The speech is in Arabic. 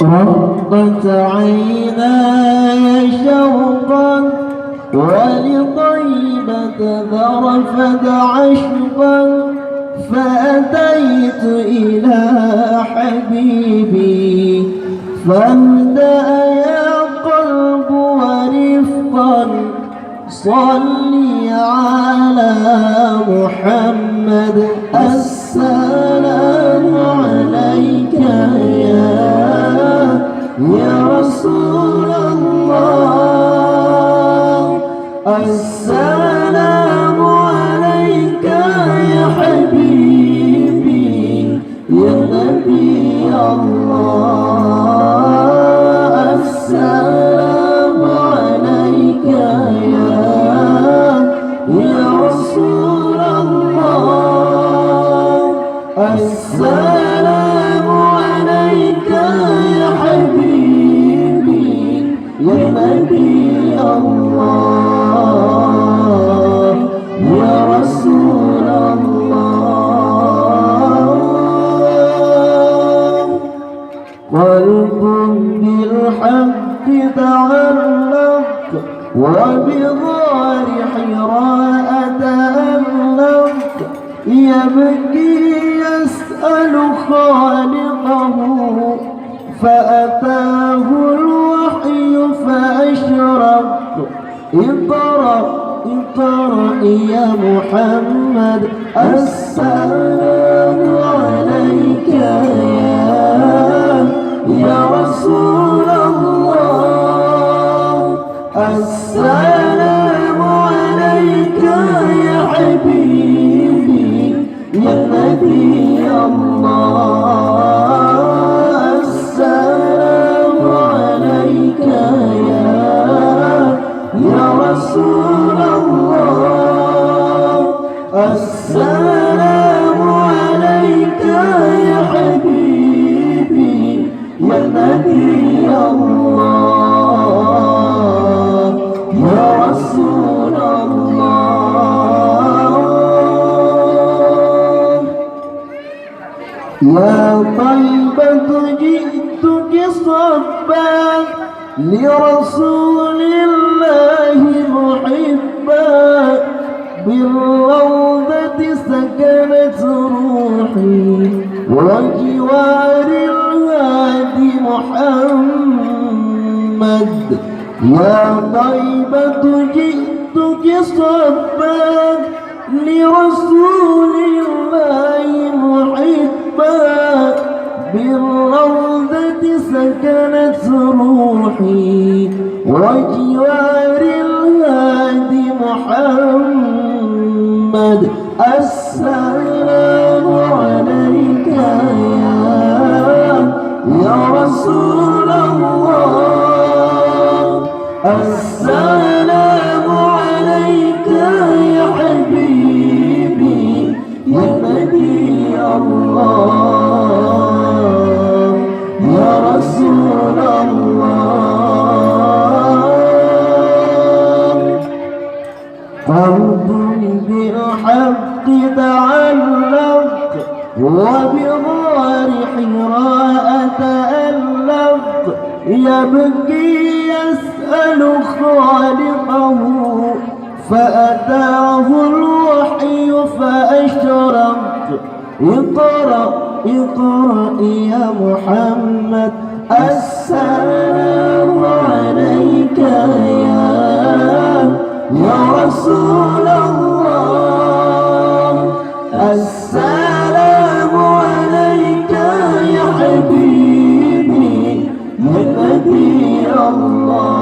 رقت عيناي شوقا ولطيبة ذرفت عشقا فأتيت إلى حبيبي فاهدأ يا قلب ورفقا صلي على محمد السلام عليك يا رسول الله السلام عليك يا حبيبي يا نبي الله السلام عليك يا رسول الله السلام عليك يا حبيبي يا نبي الله يا رسول الله قلب بالحق تعلق وبغار حراء تألق يبكي يسأل خالقه فأتاه الوحي فأشرق اقرأ اقرأ يا محمد السلام عليك يا رسول الله السلام عليك يا حبيبي يا نبي الله السلام عليك يا رسول الله السلام عليك يا حبيبي يا نبي الله يا رسول الله يا طيبة جئتك صبا لرسول الله محبا بالروضة سكنت روحي وجوار الهادي محمد يا طيبة جئتك صبا لرسول الله محبا بالروضة سكنت روحي وجوار الهادي محمد السلام عليك يا رسول الله السلام عليك يا حبيبي يا نبي الله يا رسول الله قلب بالحق تعلق وبغار حراء تألق يبكي يسأل خالقه فأتاه الوحي فأشرق اقرأ اقرأ يا محمد السلام عليك يا رسول الله السلام عليك يا حبيبي يا نبي الله